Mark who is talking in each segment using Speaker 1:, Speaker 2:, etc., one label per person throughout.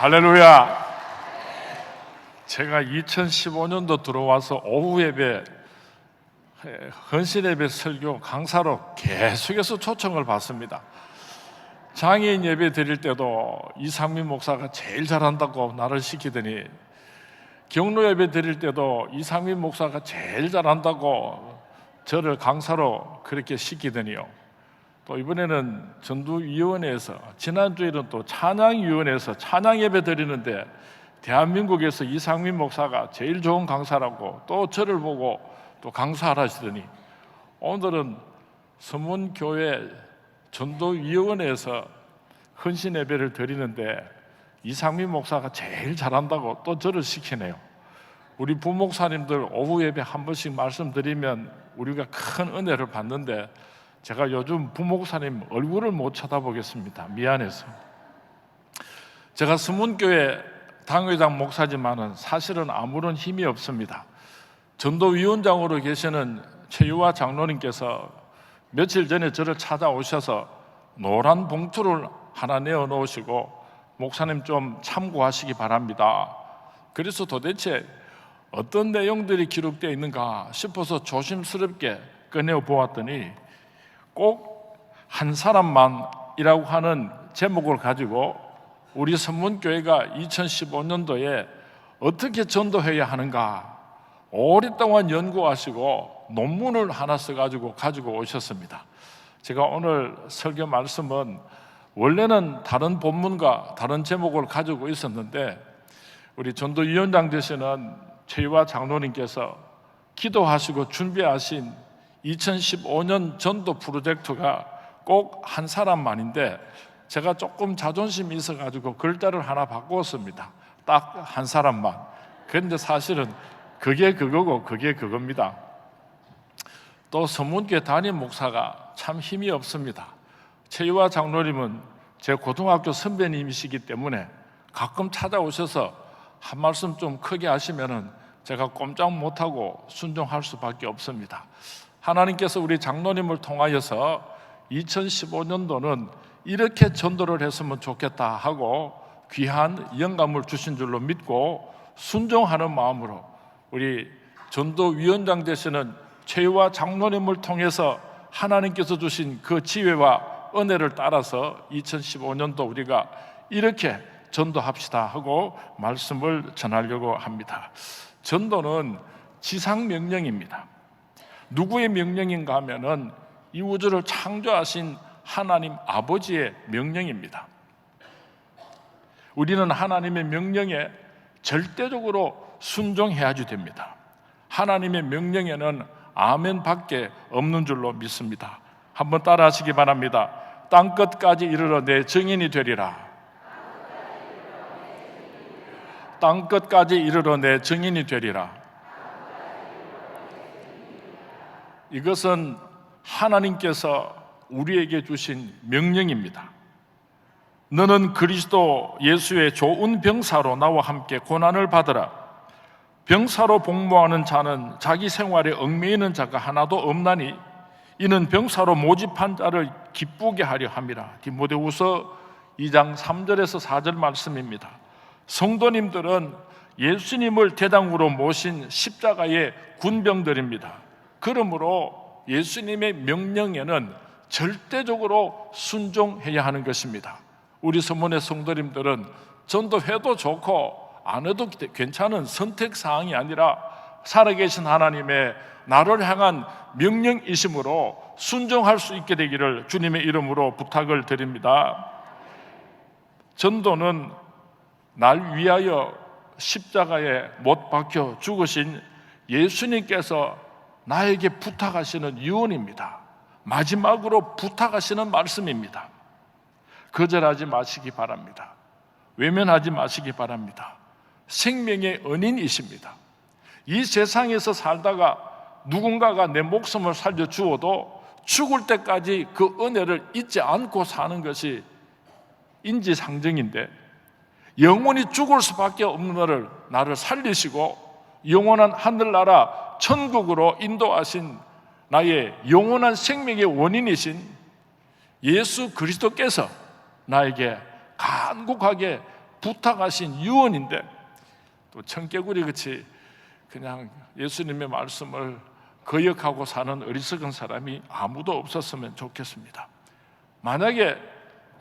Speaker 1: 할렐루야. 제가 2015년도 들어와서 오후 예배, 헌신 예배 설교 강사로 계속해서 초청을 받습니다. 장애인 예배 드릴 때도 이상민 목사가 제일 잘한다고 나를 시키더니, 경로 예배 드릴 때도 이상민 목사가 제일 잘한다고 저를 강사로 그렇게 시키더니요, 또 이번에는 전도위원회에서, 지난주에는 또 찬양위원회에서 찬양 예배 드리는데 대한민국에서 이상민 목사가 제일 좋은 강사라고 또 저를 보고 또 강사하시더니, 오늘은 서문교회 전도위원회에서 헌신 예배를 드리는데 이상민 목사가 제일 잘한다고 또 저를 시키네요. 우리 부목사님들 오후 예배 한 번씩 말씀드리면 우리가 큰 은혜를 받는데, 제가 요즘 부목사님 얼굴을 못 쳐다보겠습니다. 미안해서. 제가 서문교회 당회장 목사지만은 사실은 아무런 힘이 없습니다. 전도위원장으로 계시는 최유화 장로님께서 며칠 전에 저를 찾아오셔서 노란 봉투를 하나 내어놓으시고, 목사님 좀 참고하시기 바랍니다. 그래서 도대체 어떤 내용들이 기록되어 있는가 싶어서 조심스럽게 꺼내어 보았더니, 꼭 한 사람만이라고 하는 제목을 가지고 우리 선문교회가 2015년도에 어떻게 전도해야 하는가 오랫동안 연구하시고 논문을 하나 써가지고 가지고 오셨습니다. 제가 오늘 설교 말씀은 원래는 다른 본문과 다른 제목을 가지고 있었는데, 우리 전도위원장 되시는 최유화 장로님께서 기도하시고 준비하신 2015년 전도 프로젝트가 꼭 한 사람만인데, 제가 조금 자존심이 있어가지고 글자를 하나 바꾸었습니다. 딱 한 사람만. 그런데 사실은 그게 그거고 그게 그겁니다. 또 서문교회 담임 목사가 참 힘이 없습니다. 최유화 장로님은 제 고등학교 선배님이시기 때문에 가끔 찾아오셔서 한 말씀 좀 크게 하시면은 제가 꼼짝 못하고 순종할 수밖에 없습니다. 하나님께서 우리 장로님을 통하여서 2015년도는 이렇게 전도를 했으면 좋겠다 하고 귀한 영감을 주신 줄로 믿고 순종하는 마음으로 우리 전도위원장 되시는 최유화 장로님을 통해서 하나님께서 주신 그 지혜와 은혜를 따라서 2015년도 우리가 이렇게 전도합시다 하고 말씀을 전하려고 합니다. 전도는 지상명령입니다. 누구의 명령인가 하면은 이 우주를 창조하신 하나님 아버지의 명령입니다. 우리는 하나님의 명령에 절대적으로 순종해야지 됩니다. 하나님의 명령에는 아멘 밖에 없는 줄로 믿습니다. 한번 따라 하시기 바랍니다. 땅 끝까지 이르러 내 증인이 되리라. 땅 끝까지 이르러 내 증인이 되리라. 이것은 하나님께서 우리에게 주신 명령입니다. 너는 그리스도 예수의 좋은 병사로 나와 함께 고난을 받으라. 병사로 복무하는 자는 자기 생활에 얽매이는 자가 하나도 없나니 이는 병사로 모집한 자를 기쁘게 하려 함이라. 디모데후서 2장 3절에서 4절 말씀입니다. 성도님들은 예수님을 대당으로 모신 십자가의 군병들입니다. 그러므로 예수님의 명령에는 절대적으로 순종해야 하는 것입니다. 우리 서문의 성도님들은 전도해도 좋고 안 해도 괜찮은 선택사항이 아니라 살아계신 하나님의 나를 향한 명령이심으로 순종할 수 있게 되기를 주님의 이름으로 부탁을 드립니다. 전도는 날 위하여 십자가에 못 박혀 죽으신 예수님께서 나에게 부탁하시는 유언입니다. 마지막으로 부탁하시는 말씀입니다. 거절하지 마시기 바랍니다. 외면하지 마시기 바랍니다. 생명의 은인이십니다. 이 세상에서 살다가 누군가가 내 목숨을 살려주어도 죽을 때까지 그 은혜를 잊지 않고 사는 것이 인지상정인데, 영원히 죽을 수밖에 없는 나를 살리시고 영원한 하늘나라 천국으로 인도하신 나의 영원한 생명의 원인이신 예수 그리스도께서 나에게 간곡하게 부탁하신 유언인데 또 청개구리 같이 그냥 예수님의 말씀을 거역하고 사는 어리석은 사람이 아무도 없었으면 좋겠습니다. 만약에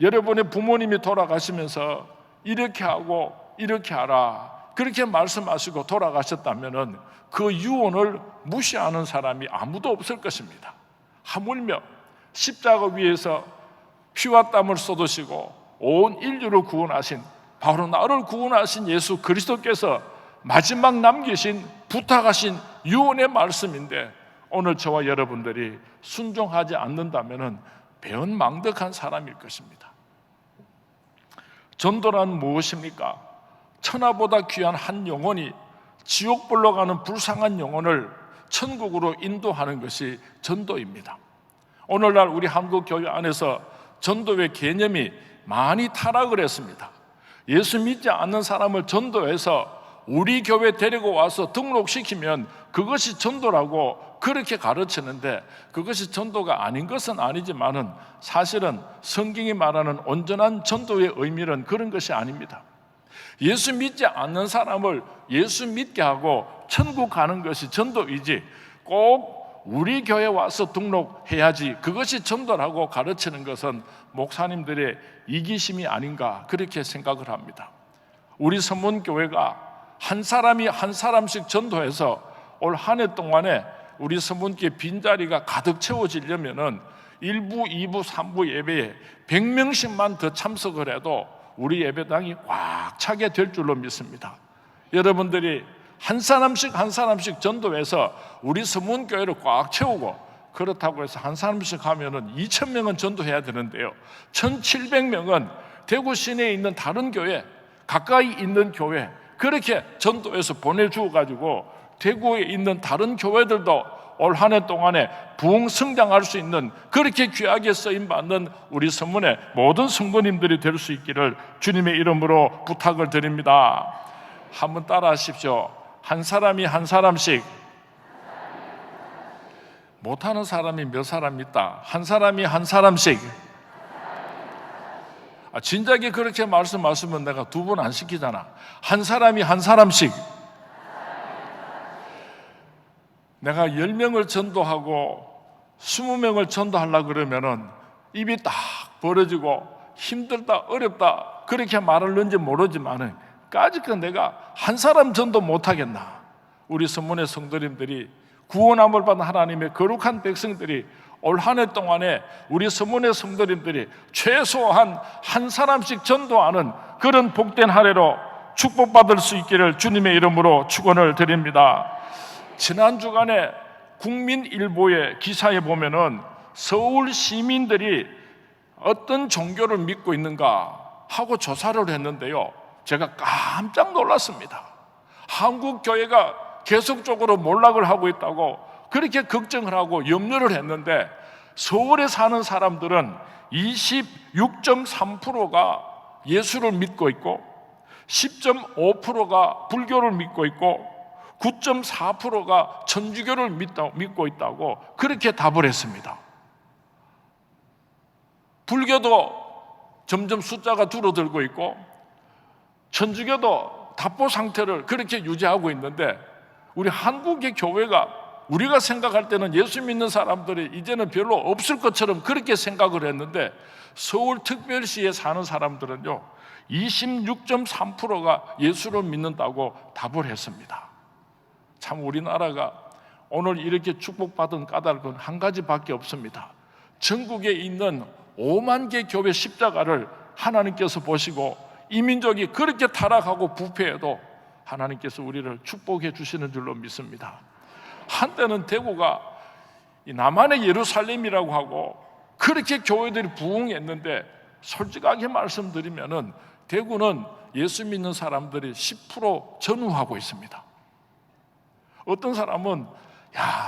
Speaker 1: 여러분의 부모님이 돌아가시면서 이렇게 하고 이렇게 하라 그렇게 말씀하시고 돌아가셨다면 그 유언을 무시하는 사람이 아무도 없을 것입니다. 하물며 십자가 위에서 피와 땀을 쏟으시고 온 인류를 구원하신, 바로 나를 구원하신 예수 그리스도께서 마지막 남기신 부탁하신 유언의 말씀인데 오늘 저와 여러분들이 순종하지 않는다면 배은망덕한 사람일 것입니다. 전도란 무엇입니까? 천하보다 귀한 한 영혼이 지옥불로 가는 불쌍한 영혼을 천국으로 인도하는 것이 전도입니다. 오늘날 우리 한국 교회 안에서 전도의 개념이 많이 타락을 했습니다. 예수 믿지 않는 사람을 전도해서 우리 교회 데리고 와서 등록시키면 그것이 전도라고 그렇게 가르치는데, 그것이 전도가 아닌 것은 아니지만은 사실은 성경이 말하는 온전한 전도의 의미는 그런 것이 아닙니다. 예수 믿지 않는 사람을 예수 믿게 하고 천국 가는 것이 전도이지, 꼭 우리 교회 와서 등록해야지 그것이 전도라고 가르치는 것은 목사님들의 이기심이 아닌가 그렇게 생각을 합니다. 우리 서문교회가 한 사람이 한 사람씩 전도해서 올 한 해 동안에 우리 서문교회 빈자리가 가득 채워지려면은 1부, 2부, 3부 예배에 100명씩만 더 참석을 해도 우리 예배당이 꽉 차게 될 줄로 믿습니다. 여러분들이 한 사람씩 한 사람씩 전도해서 우리 서문교회를 꽉 채우고, 그렇다고 해서 한 사람씩 하면은 2,000명은 전도해야 되는데요, 1,700명은 대구 시내에 있는 다른 교회, 가까이 있는 교회 그렇게 전도해서 보내주어 가지고 대구에 있는 다른 교회들도 올 한 해 동안에 부흥 성장할 수 있는, 그렇게 귀하게 쓰임받는 우리 서문의 모든 성도님들이 될 수 있기를 주님의 이름으로 부탁을 드립니다. 한번 따라 하십시오. 한 사람이 한 사람씩, 못하는 사람이 몇 사람 있다. 한 사람이 한 사람씩. 진작에 그렇게 말씀하시면 내가 2번 안 시키잖아. 한 사람이 한 사람씩. 내가 10명을 전도하고 20명을 전도하려고 그러면은 입이 딱 벌어지고 힘들다 어렵다 그렇게 말을 는지 모르지만은 까짓거 내가 한 사람 전도 못하겠나. 우리 서문의 성도님들이, 구원함을 받은 하나님의 거룩한 백성들이 올 한 해 동안에 우리 서문의 성도님들이 최소한 한 사람씩 전도하는 그런 복된 한 해로 축복받을 수 있기를 주님의 이름으로 축원을 드립니다. 지난 주간에 국민일보의 기사에 보면은 서울 시민들이 어떤 종교를 믿고 있는가 하고 조사를 했는데요, 제가 깜짝 놀랐습니다. 한국 교회가 계속적으로 몰락을 하고 있다고 그렇게 걱정을 하고 염려를 했는데, 서울에 사는 사람들은 26.3%가 예수를 믿고 있고 10.5%가 불교를 믿고 있고 9.4%가 천주교를 믿고 있다고 그렇게 답을 했습니다. 불교도 점점 숫자가 줄어들고 있고 천주교도 답보 상태를 그렇게 유지하고 있는데, 우리 한국의 교회가 우리가 생각할 때는 예수 믿는 사람들이 이제는 별로 없을 것처럼 그렇게 생각을 했는데, 서울특별시에 사는 사람들은요 26.3%가 예수를 믿는다고 답을 했습니다. 참 우리나라가 오늘 이렇게 축복받은 까닭은 한 가지밖에 없습니다. 전국에 있는 5만 개 교회 십자가를 하나님께서 보시고 이 민족이 그렇게 타락하고 부패해도 하나님께서 우리를 축복해 주시는 줄로 믿습니다. 한때는 대구가 남한의 예루살렘이라고 하고 그렇게 교회들이 부흥했는데, 솔직하게 말씀드리면은 대구는 예수 믿는 사람들이 10% 전후하고 있습니다. 어떤 사람은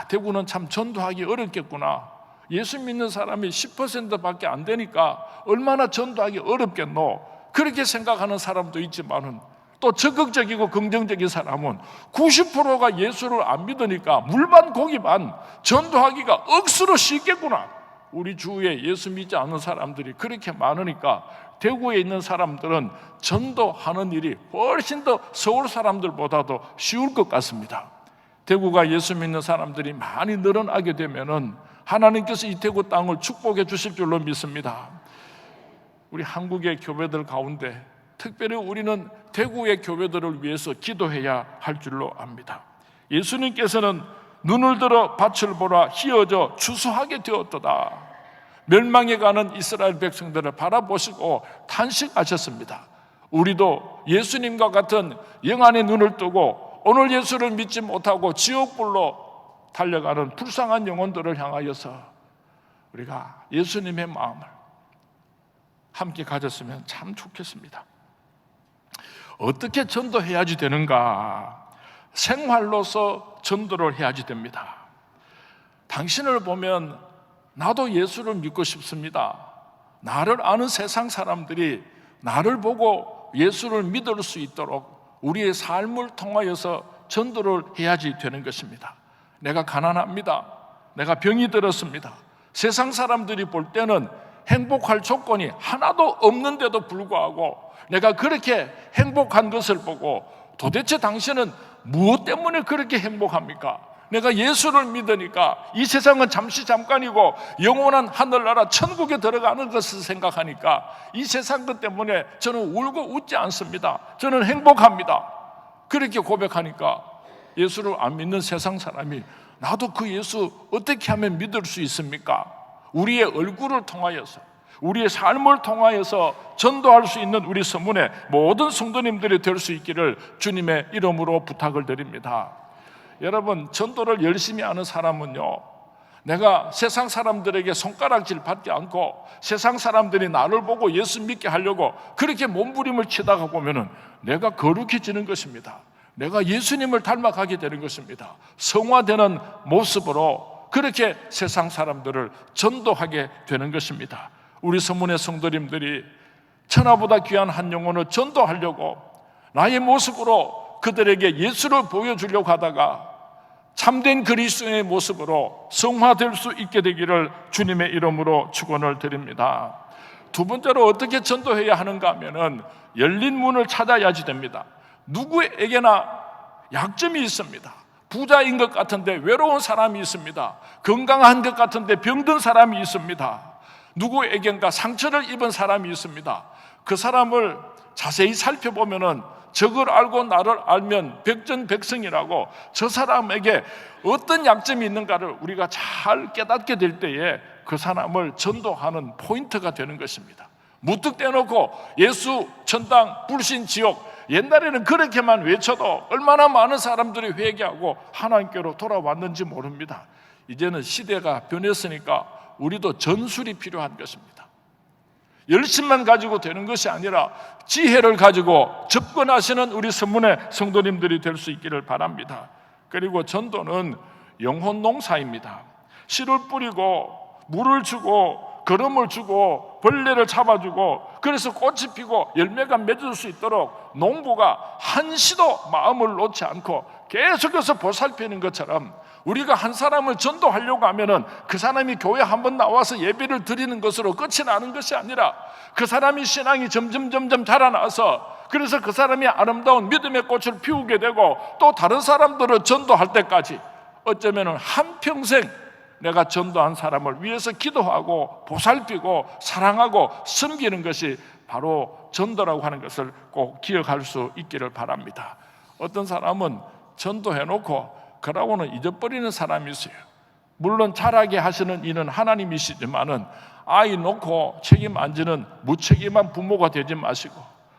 Speaker 1: 대구는 참 전도하기 어렵겠구나, 예수 믿는 사람이 10%밖에 안 되니까 얼마나 전도하기 어렵겠노, 그렇게 생각하는 사람도 있지만은 또 적극적이고 긍정적인 사람은 90%가 예수를 안 믿으니까 물반 고기반 전도하기가 억수로 쉽겠구나, 우리 주위에 예수 믿지 않는 사람들이 그렇게 많으니까 대구에 있는 사람들은 전도하는 일이 훨씬 더 서울 사람들보다도 쉬울 것 같습니다. 대구가 예수 믿는 사람들이 많이 늘어나게 되면은 하나님께서 이 대구 땅을 축복해 주실 줄로 믿습니다. 우리 한국의 교회들 가운데 특별히 우리는 대구의 교회들을 위해서 기도해야 할 줄로 압니다. 예수님께서는 눈을 들어 밭을 보라 희어져 추수하게 되었도다. 멸망해 가는 이스라엘 백성들을 바라보시고 탄식하셨습니다. 우리도 예수님과 같은 영안의 눈을 뜨고 오늘 예수를 믿지 못하고 지옥불로 달려가는 불쌍한 영혼들을 향하여서 우리가 예수님의 마음을 함께 가졌으면 참 좋겠습니다. 어떻게 전도해야지 되는가? 생활로서 전도를 해야지 됩니다. 당신을 보면 나도 예수를 믿고 싶습니다. 나를 아는 세상 사람들이 나를 보고 예수를 믿을 수 있도록 우리의 삶을 통하여서 전도를 해야지 되는 것입니다. 내가 가난합니다. 내가 병이 들었습니다. 세상 사람들이 볼 때는 행복할 조건이 하나도 없는데도 불구하고 내가 그렇게 행복한 것을 보고 도대체 당신은 무엇 때문에 그렇게 행복합니까? 내가 예수를 믿으니까 이 세상은 잠시 잠깐이고 영원한 하늘나라 천국에 들어가는 것을 생각하니까 이 세상 것 때문에 저는 울고 웃지 않습니다. 저는 행복합니다. 그렇게 고백하니까 예수를 안 믿는 세상 사람이 나도 그 예수 어떻게 하면 믿을 수 있습니까? 우리의 얼굴을 통하여서 우리의 삶을 통하여서 전도할 수 있는 우리 서문의 모든 성도님들이 될 수 있기를 주님의 이름으로 부탁을 드립니다. 여러분, 전도를 열심히 하는 사람은요, 내가 세상 사람들에게 손가락질 받지 않고 세상 사람들이 나를 보고 예수 믿게 하려고 그렇게 몸부림을 치다가 보면은 내가 거룩해지는 것입니다. 내가 예수님을 닮아가게 되는 것입니다. 성화되는 모습으로 그렇게 세상 사람들을 전도하게 되는 것입니다. 우리 서문의 성도님들이 천하보다 귀한 한 영혼을 전도하려고 나의 모습으로 그들에게 예수를 보여주려고 하다가 참된 그리스도의 모습으로 성화될 수 있게 되기를 주님의 이름으로 축원을 드립니다. 두 번째로 어떻게 전도해야 하는가 하면은 열린 문을 찾아야지 됩니다. 누구에게나 약점이 있습니다. 부자인 것 같은데 외로운 사람이 있습니다. 건강한 것 같은데 병든 사람이 있습니다. 누구에겐가 상처를 입은 사람이 있습니다. 그 사람을 자세히 살펴보면은 적을 알고 나를 알면 백전백승이라고 저 사람에게 어떤 약점이 있는가를 우리가 잘 깨닫게 될 때에 그 사람을 전도하는 포인트가 되는 것입니다. 무뚝대놓고 예수, 천당, 불신, 지옥 옛날에는 그렇게만 외쳐도 얼마나 많은 사람들이 회개하고 하나님께로 돌아왔는지 모릅니다. 이제는 시대가 변했으니까 우리도 전술이 필요한 것입니다. 열심만 가지고 되는 것이 아니라 지혜를 가지고 접근하시는 우리 서문의 성도님들이 될 수 있기를 바랍니다. 그리고 전도는 영혼 농사입니다. 씨를 뿌리고 물을 주고 거름을 주고 벌레를 잡아주고 그래서 꽃이 피고 열매가 맺을 수 있도록 농부가 한시도 마음을 놓지 않고 계속해서 보살피는 것처럼 우리가 한 사람을 전도하려고 하면은 그 사람이 교회 한번 나와서 예배를 드리는 것으로 끝이 나는 것이 아니라 그 사람이 신앙이 점점 자라나서 그래서 그 사람이 아름다운 믿음의 꽃을 피우게 되고 또 다른 사람들을 전도할 때까지 어쩌면은 한평생 내가 전도한 사람을 위해서 기도하고 보살피고 사랑하고 섬기는 것이 바로 전도라고 하는 것을 꼭 기억할 수 있기를 바랍니다. 어떤 사람은 전도해놓고 그러고는 잊어버리는 사람이 있어요. 물론 잘하게 하시는 이는 하나님이시지만은 아이 놓고 책임 안 지는 무책임한 부모가 되지 마시고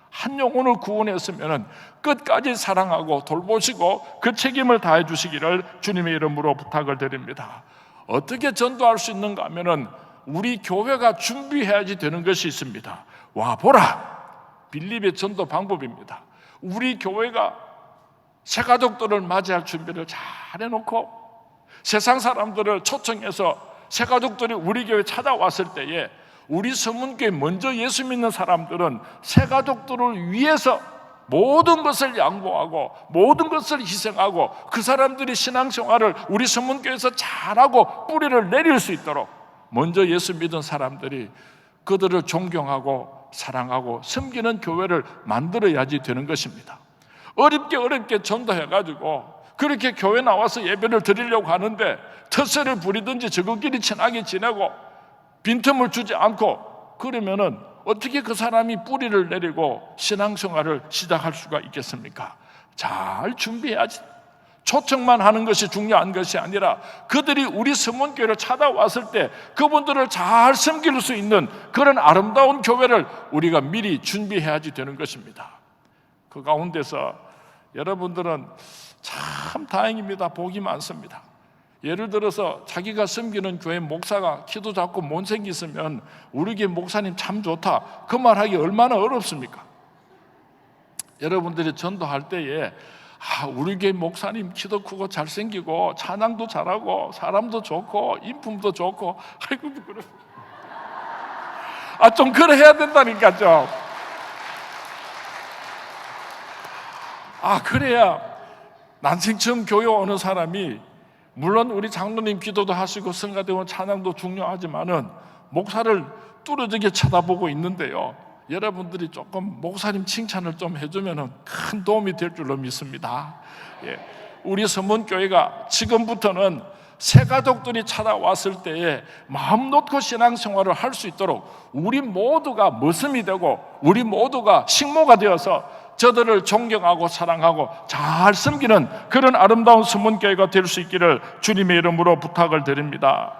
Speaker 1: 한 영혼을 구원했으면은 끝까지 사랑하고 돌보시고 그 책임을 다해 주시기를 주님의 이름으로 부탁을 드립니다. 어떻게 전도할 수 있는가 하면은 우리 교회가 준비해야지 되는 것이 있습니다. 와 보라, 빌립의 전도 방법입니다. 우리 교회가 새가족들을 맞이할 준비를 잘 해놓고 세상 사람들을 초청해서 새가족들이 우리 교회에 찾아왔을 때에 우리 서문교회 먼저 예수 믿는 사람들은 새가족들을 위해서 모든 것을 양보하고 모든 것을 희생하고 그 사람들이 신앙생활을 우리 서문교회에서 잘하고 뿌리를 내릴 수 있도록 먼저 예수 믿은 사람들이 그들을 존경하고 사랑하고 섬기는 교회를 만들어야지 되는 것입니다. 어렵게 전도해가지고 그렇게 교회 나와서 예배를 드리려고 하는데 텃세를 부리든지 저것끼리 친하게 지내고 빈틈을 주지 않고 그러면은 어떻게 그 사람이 뿌리를 내리고 신앙생활을 시작할 수가 있겠습니까? 잘 준비해야지. 초청만 하는 것이 중요한 것이 아니라 그들이 우리 서문교회를 찾아왔을 때 그분들을 잘 섬길 수 있는 그런 아름다운 교회를 우리가 미리 준비해야지 되는 것입니다. 그 가운데서 여러분들은 참 다행입니다. 복이 많습니다. 예를 들어서 자기가 섬기는 교회 목사가 키도 작고 못생기 있으면 우리 교회 목사님 참 좋다 그 말하기 얼마나 어렵습니까? 여러분들이 전도할 때에 우리 교회 목사님 키도 크고 잘생기고 찬양도 잘하고 사람도 좋고 인품도 좋고 아이고 부끄러. 좀 그래 해야 된다니까 좀. 그래야 난생 처음 교회 오는 사람이 물론 우리 장로님 기도도 하시고 성가대원 찬양도 중요하지만은 목사를 뚫어지게 쳐다보고 있는데요. 여러분들이 조금 목사님 칭찬을 좀 해주면 큰 도움이 될 줄로 믿습니다. 우리 서문교회가 지금부터는 새 가족들이 찾아왔을 때에 마음 놓고 신앙생활을 할 수 있도록 우리 모두가 머슴이 되고 우리 모두가 식모가 되어서 저들을 존경하고 사랑하고 잘 섬기는 그런 아름다운 서문교회가 될 수 있기를 주님의 이름으로 부탁을 드립니다.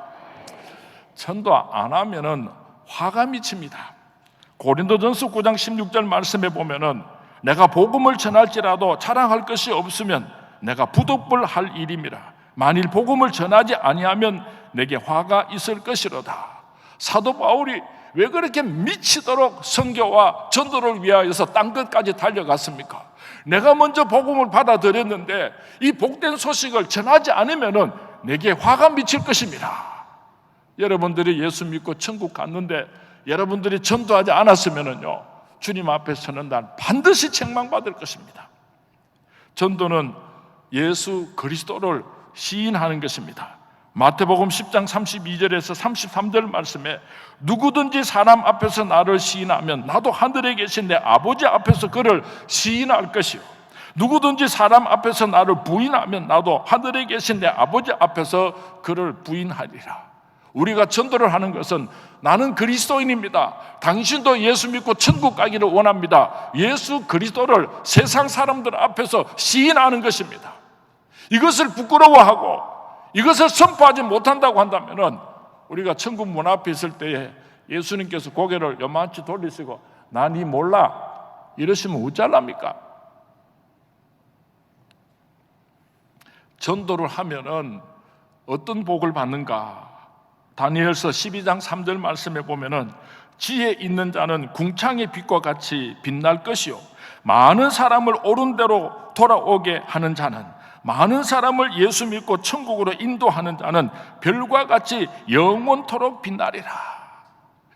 Speaker 1: 전도 안 하면은 화가 미칩니다. 고린도전서 9장 16절 말씀에 보면은 내가 복음을 전할지라도 자랑할 것이 없으면 내가 부득불할 일임이라. 만일 복음을 전하지 아니하면 내게 화가 있을 것이로다. 사도 바울이 왜 그렇게 미치도록 선교와 전도를 위하여서 땅끝까지 달려갔습니까? 내가 먼저 복음을 받아들였는데 이 복된 소식을 전하지 않으면 내게 화가 미칠 것입니다. 여러분들이 예수 믿고 천국 갔는데 여러분들이 전도하지 않았으면요 주님 앞에 서는 날 반드시 책망받을 것입니다. 전도는 예수 그리스도를 시인하는 것입니다. 마태복음 10장 32절에서 33절 말씀에 누구든지 사람 앞에서 나를 시인하면 나도 하늘에 계신 내 아버지 앞에서 그를 시인할 것이요 누구든지 사람 앞에서 나를 부인하면 나도 하늘에 계신 내 아버지 앞에서 그를 부인하리라. 우리가 전도를 하는 것은 나는 그리스도인입니다. 당신도 예수 믿고 천국 가기를 원합니다. 예수 그리스도를 세상 사람들 앞에서 시인하는 것입니다. 이것을 부끄러워하고 이것을 선포하지 못한다고 한다면 우리가 천국 문 앞에 있을 때에 예수님께서 고개를 요만치 돌리시고 나 니 몰라 이러시면 어쩌랍니까? 전도를 하면은 어떤 복을 받는가? 다니엘서 12장 3절 말씀에 보면은 지혜 있는 자는 궁창의 빛과 같이 빛날 것이요 많은 사람을 옳은 대로 돌아오게 하는 자는 많은 사람을 예수 믿고 천국으로 인도하는 자는 별과 같이 영원토록 빛나리라.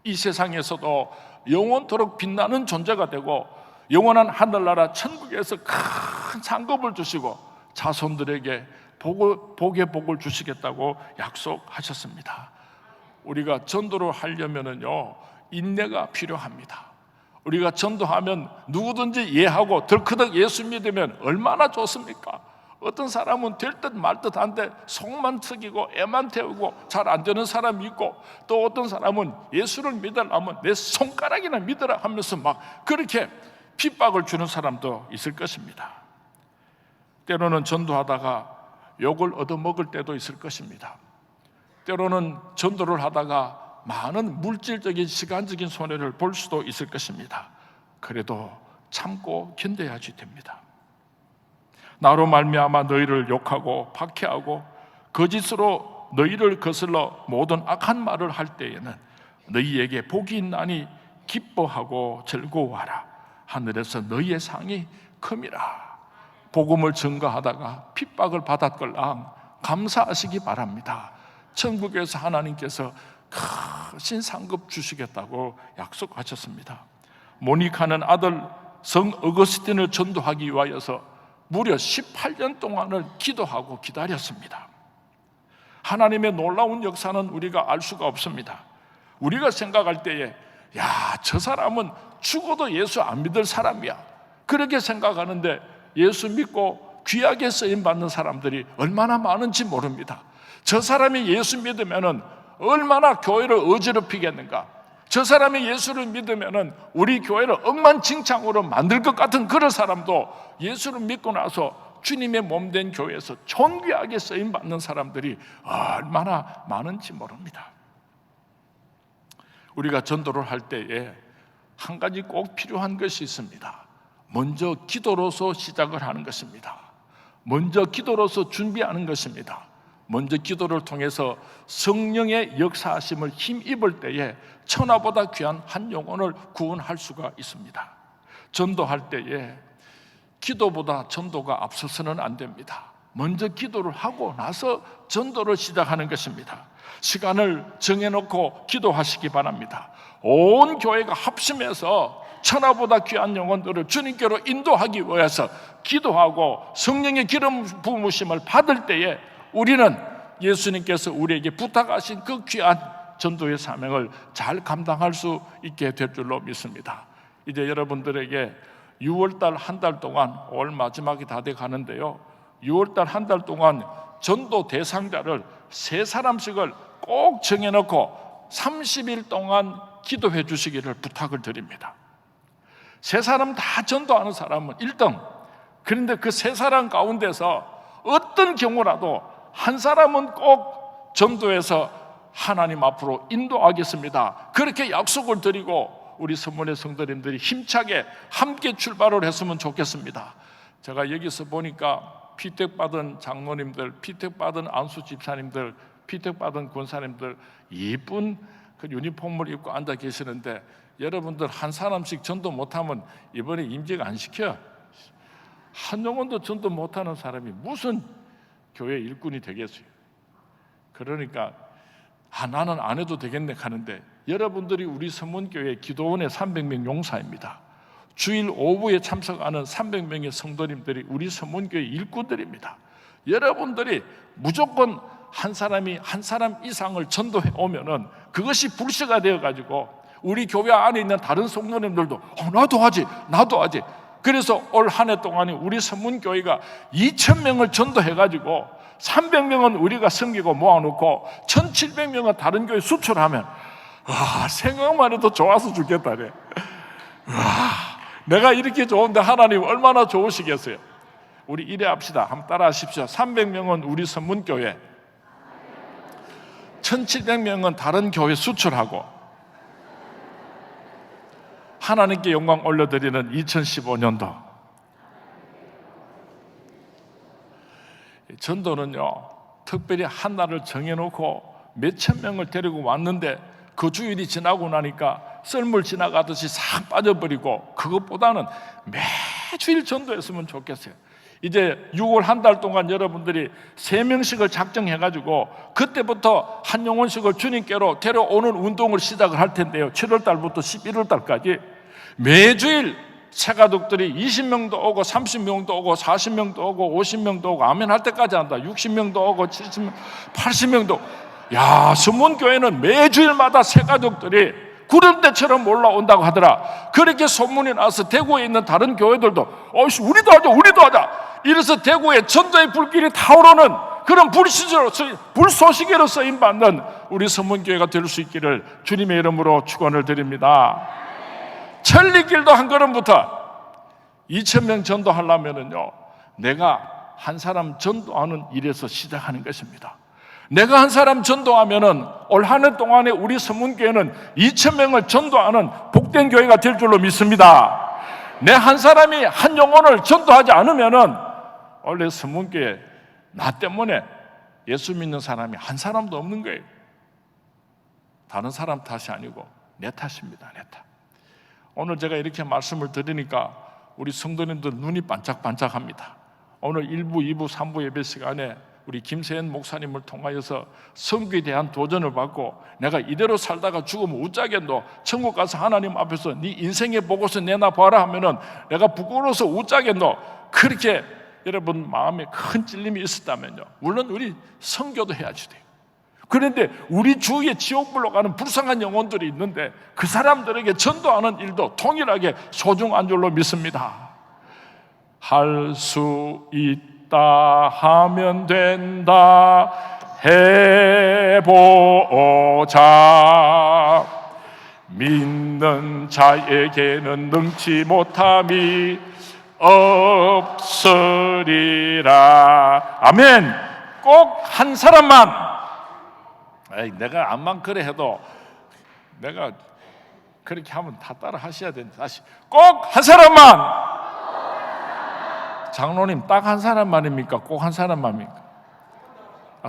Speaker 1: 이 세상에서도 영원토록 빛나는 존재가 되고 영원한 하늘나라 천국에서 큰 상급을 주시고 자손들에게 복의 복을 주시겠다고 약속하셨습니다. 우리가 전도를 하려면요 인내가 필요합니다. 우리가 전도하면 누구든지 이해하고 덜커덕 예수 믿으면 얼마나 좋습니까? 어떤 사람은 될 듯 말 듯 한데 속만 튀기고 애만 태우고 잘 안 되는 사람이 있고 또 어떤 사람은 예수를 믿으려면 내 손가락이나 믿으라 하면서 막 그렇게 핍박을 주는 사람도 있을 것입니다. 때로는 전도하다가 욕을 얻어먹을 때도 있을 것입니다. 때로는 전도를 하다가 많은 물질적인 시간적인 손해를 볼 수도 있을 것입니다. 그래도 참고 견뎌야지 됩니다. 나로 말미암아 너희를 욕하고 박해하고 거짓으로 너희를 거슬러 모든 악한 말을 할 때에는 너희에게 복이 있나니 기뻐하고 즐거워하라. 하늘에서 너희의 상이 큼이라. 복음을 증거하다가 핍박을 받았걸랑 감사하시기 바랍니다. 천국에서 하나님께서 크신 상급 주시겠다고 약속하셨습니다. 모니카는 아들 성 어거스틴을 전도하기 위하여서 무려 18년 동안을 기도하고 기다렸습니다. 하나님의 놀라운 역사는 우리가 알 수가 없습니다. 우리가 생각할 때에 저 사람은 죽어도 예수 안 믿을 사람이야, 그렇게 생각하는데 예수 믿고 귀하게 쓰임받는 사람들이 얼마나 많은지 모릅니다. 저 사람이 예수 믿으면 얼마나 교회를 어지럽히겠는가. 저 사람이 예수를 믿으면 우리 교회를 억만칭창으로 만들 것 같은 그런 사람도 예수를 믿고 나서 주님의 몸된 교회에서 존귀하게 쓰임받는 사람들이 얼마나 많은지 모릅니다. 우리가 전도를 할 때에 한 가지 꼭 필요한 것이 있습니다. 먼저 기도로서 시작을 하는 것입니다. 먼저 기도로서 준비하는 것입니다. 먼저 기도를 통해서 성령의 역사하심을 힘입을 때에 천하보다 귀한 한 영혼을 구원할 수가 있습니다. 전도할 때에 기도보다 전도가 앞서서는 안 됩니다. 먼저 기도를 하고 나서 전도를 시작하는 것입니다. 시간을 정해놓고 기도하시기 바랍니다. 온 교회가 합심해서 천하보다 귀한 영혼들을 주님께로 인도하기 위해서 기도하고 성령의 기름 부으심을 받을 때에 우리는 예수님께서 우리에게 부탁하신 그 귀한 전도의 사명을 잘 감당할 수 있게 될 줄로 믿습니다. 이제 여러분들에게 6월달 한 달 동안, 올 마지막이 다 돼 가는데요, 6월달 한 달 동안 전도 대상자를 3사람씩을 꼭 정해놓고 30일 동안 기도해 주시기를 부탁을 드립니다. 3사람 다 전도하는 사람은 1등. 그런데 그 3사람 가운데서 어떤 경우라도 한 사람은 꼭 전도해서 하나님 앞으로 인도하겠습니다, 그렇게 약속을 드리고 우리 선문의 성도님들이 힘차게 함께 출발을 했으면 좋겠습니다. 제가 여기서 보니까 피택받은 장로님들, 피택받은 안수 집사님들, 피택받은 권사님들 예쁜 그 유니폼을 입고 앉아 계시는데, 여러분들 한 사람씩 전도 못하면 이번에 임직 안 시켜. 한 영혼도 전도 못하는 사람이 무슨 교회 일꾼이 되겠어요. 그러니까 나는 안 해도 되겠네 하는데, 여러분들이 우리 선문교회 기도원의 300명 용사입니다. 주일 오후에 참석하는 300명의 성도님들이 우리 선문교회 일꾼들입니다. 여러분들이 무조건 한 사람이 한 사람 이상을 전도해 오면은 그것이 불씨가 되어가지고 우리 교회 안에 있는 다른 성도님들도 나도 하지. 그래서 올 한 해 동안에 우리 선문교회가 2,000명을 전도해가지고 300명은 우리가 섬기고 모아놓고 1,700명은 다른 교회 수출하면 생각만 해도 좋아서 죽겠다. 내가 이렇게 좋은데 하나님 얼마나 좋으시겠어요. 우리 이래 합시다. 한번 따라 하십시오. 300명은 우리 선문교회, 1,700명은 다른 교회 수출하고 하나님께 영광 올려드리는 2015년도. 전도는요, 특별히 한 날을 정해놓고 몇천 명을 데리고 왔는데 그 주일이 지나고 나니까 썰물 지나가듯이 싹 빠져버리고, 그것보다는 매주일 전도했으면 좋겠어요. 이제 6월 한 달 동안 여러분들이 3명씩을 작정해가지고 그때부터 한 영혼씩을 주님께로 데려오는 운동을 시작을 할 텐데요, 7월 달부터 11월 달까지 매주일 새가족들이 20명도 오고 30명도 오고 40명도 오고 50명도 오고 아멘 할 때까지 한다. 60명도 오고 70명, 80명도. 선문교회는 매주일마다 새가족들이 구름대처럼 올라온다고 하더라. 그렇게 소문이 나서 대구에 있는 다른 교회들도 우리도 하자. 이래서 대구에 전도의 불길이 타오르는 그런 불소식으로 쓰임받는 우리 선문교회가 될 수 있기를 주님의 이름으로 축원을 드립니다. 천리길도 한 걸음부터 2,000명 전도하려면요, 내가 한 사람 전도하는 일에서 시작하는 것입니다. 내가 한 사람 전도하면은 올 한 해 동안에 우리 선문교회는 2,000명을 전도하는 복된 교회가 될 줄로 믿습니다. 내 한 사람이 한 영혼을 전도하지 않으면은 원래 선문교회 나 때문에 예수 믿는 사람이 한 사람도 없는 거예요. 다른 사람 탓이 아니고 내 탓입니다. 내 탓. 오늘 제가 이렇게 말씀을 드리니까 우리 성도님들 눈이 반짝반짝합니다. 오늘 1부, 2부, 3부 예배 시간에 우리 김세현 목사님을 통하여서 선교에 대한 도전을 받고, 내가 이대로 살다가 죽으면 웃자겠노, 천국 가서 하나님 앞에서 네 인생의 보고서 내놔봐라 하면은 내가 부끄러워서 웃자겠노, 그렇게 여러분 마음에 큰 찔림이 있었다면요, 물론 우리 선교도 해야지 돼요. 그런데 우리 주위에 지옥불로 가는 불쌍한 영혼들이 있는데 그 사람들에게 전도하는 일도 동일하게 소중한 줄로 믿습니다. 할 수 있다 하면 된다 해보자. 믿는 자에게는 능치 못함이 없으리라. 아멘. 꼭 한 사람만, 내가 암만 그래 해도 내가 그렇게 하면 다 따라 하셔야 되는데, 다시 꼭 한 사람만. 장로님, 딱 한 사람만입니까? 꼭 한 사람만입니까?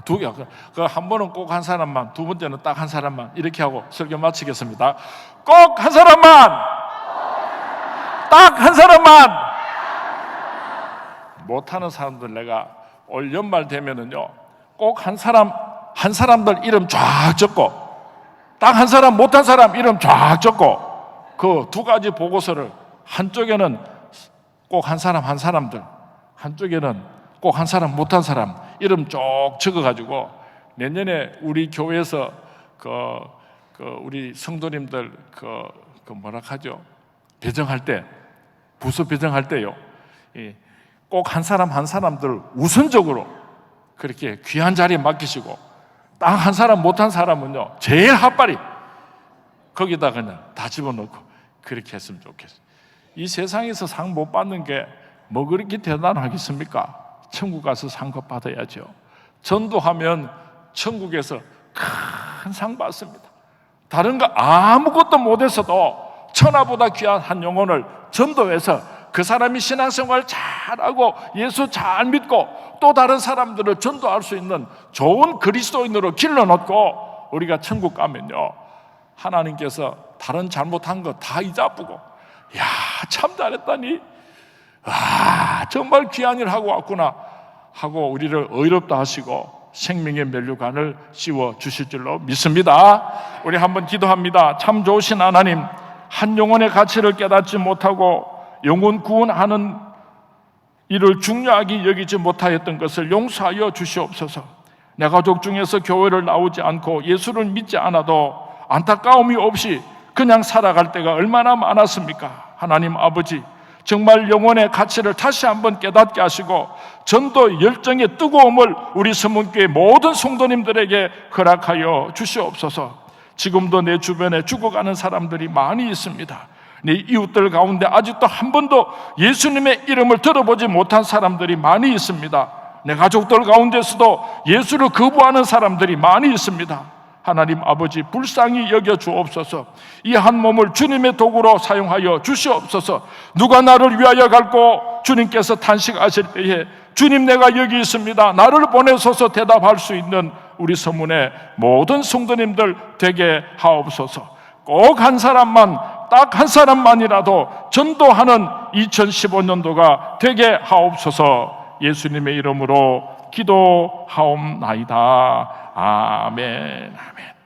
Speaker 1: 두 개. 그 한 번은 꼭 한 사람만, 두 번째는 딱 한 사람만, 이렇게 하고 설교 마치겠습니다. 꼭 한 사람만, 딱 한 사람만. 못하는 사람들 내가 올 연말 되면은요, 꼭 한 사람들 이름 쫙 적고, 딱 한 사람 못한 사람 이름 쫙 적고, 그 두 가지 보고서를 한쪽에는 꼭 한 사람들, 한쪽에는 꼭 한 사람 못한 사람 이름 쭉 적어가지고 내년에 우리 교회에서 우리 성도님들 뭐라 하죠? 배정할 때, 부서 배정할 때요, 꼭 한 사람들 우선적으로 그렇게 귀한 자리에 맡기시고, 딱 한 사람 못한 사람은요 제일 핫바리 거기다 그냥 다 집어넣고 그렇게 했으면 좋겠어요. 이 세상에서 상 못 받는 게 뭐 그렇게 대단하겠습니까? 천국 가서 상급 받아야죠. 전도하면 천국에서 큰 상 받습니다. 다른 거 아무것도 못했어도 천하보다 귀한 한 영혼을 전도해서 그 사람이 신앙생활 잘하고 예수 잘 믿고 또 다른 사람들을 전도할 수 있는 좋은 그리스도인으로 길러놓고 우리가 천국 가면요, 하나님께서 다른 잘못한 거 다 잊어보고, 야, 참 잘했다니, 정말 귀한 일 하고 왔구나 하고 우리를 의롭다 하시고 생명의 면류관을 씌워 주실 줄로 믿습니다. 우리 한번 기도합니다. 참 좋으신 하나님, 한 영혼의 가치를 깨닫지 못하고 영혼 구원하는 일을 중요하게 여기지 못하였던 것을 용서하여 주시옵소서. 내 가족 중에서 교회를 나오지 않고 예수를 믿지 않아도 안타까움이 없이 그냥 살아갈 때가 얼마나 많았습니까? 하나님 아버지, 정말 영혼의 가치를 다시 한번 깨닫게 하시고 전도 열정의 뜨거움을 우리 서문교회 모든 성도님들에게 허락하여 주시옵소서. 지금도 내 주변에 죽어가는 사람들이 많이 있습니다. 내 이웃들 가운데 아직도 한 번도 예수님의 이름을 들어보지 못한 사람들이 많이 있습니다. 내 가족들 가운데서도 예수를 거부하는 사람들이 많이 있습니다. 하나님 아버지, 불쌍히 여겨 주옵소서. 이 한 몸을 주님의 도구로 사용하여 주시옵소서. 누가 나를 위하여 갈고 주님께서 탄식하실 때에 주님, 내가 여기 있습니다, 나를 보내소서 대답할 수 있는 우리 서문의 모든 성도님들 되게 하옵소서. 꼭 한 사람만, 딱 한 사람만이라도 전도하는 2015년도가 되게 하옵소서. 예수님의 이름으로 기도하옵나이다. 아멘. 아멘.